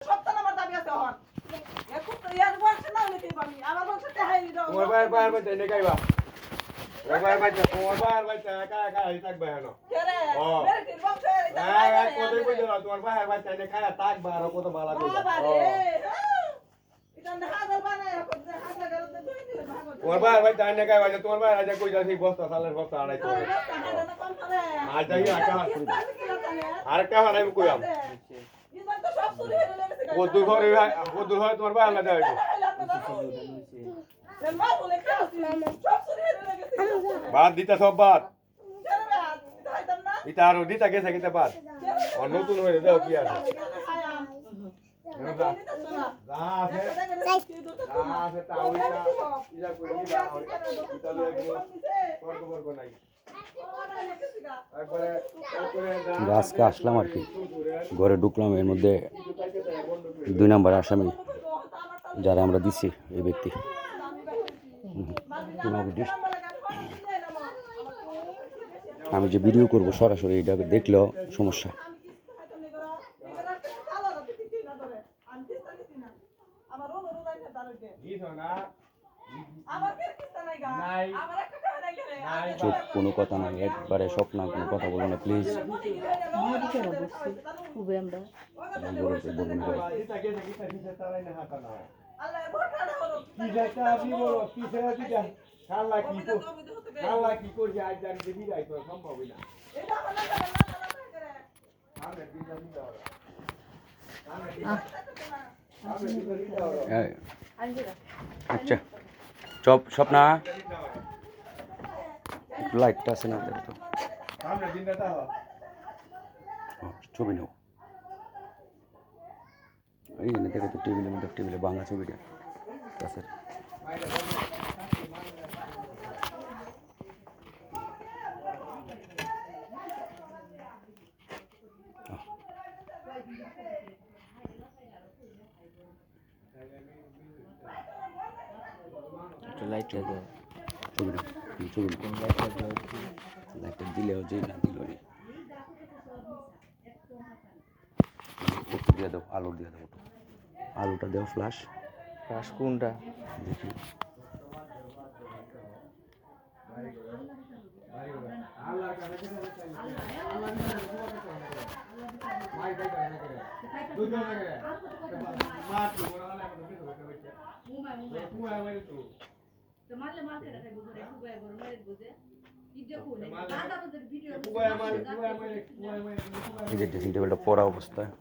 সপ্তাহ আমার দাবি আছে হন এখন তো ইয়ার বলছে না নাকি আমি আমার বলছে তাহাই দাও তোমার বাইরে বাইরে দেনে গাইবা বাইরে বাইরে তোমার বাইরে বাইরে একা একা হই থাকবে হেন কেরে মেরে কি বলছে কতই কই দিলা তোমার বাইরে বাইরে এনে খায়া থাকবা আর কত ভালো কইবা বাবা রে এটা না হাজার বানায় এখন হাজার করতে দুই দিন ভাগো তোমার বাইরে বাইরে এনে গাইবা তোমার বাইরে আজ কই যাচ্ছি বস্তা সালের বস্তা আড়াই তো আজ যাই আরেকটা বানাই কইয়াম কদ্দুর ঘরে তোমার বাইরে লাগা হইছে বাদ দিতা সব বাদ এটা আরো দিতা গেছে কিতা বাদ আর নতুন হয়ে দাও কি আছে আজকে আসলাম আর কি ঘরে ঢুকলাম এর মধ্যে 2 নম্বর আসামি যারা আমরা দিছি এই ব্যক্তি আমি যে ভিডিও করব সরাসরি এটা দেখলেও সমস্যা চুপ কোনো কথা নাই একবারে স্বপ্ন কোনো কথা বলো না প্লিজ কি করছে আজ জানি বিদায় করা সম্ভবই না আচ্ছা চপ স্বপ্না লাইটটা আছে না দেখতো ছবি নাও এই না দেখে তো টেবিলের মধ্যে টেবিলে বাংলা ছবিটা আছে লাইটটা দাও ছবি নাও ছবি লাইটটা দিলেও যে না দিল দিয়ে দাও আলু দিয়ে দাও আলুটা দাও ফ্লাশ কোনটা দেখি ড্রেসিং টেবিলটা পড়া অবস্থায়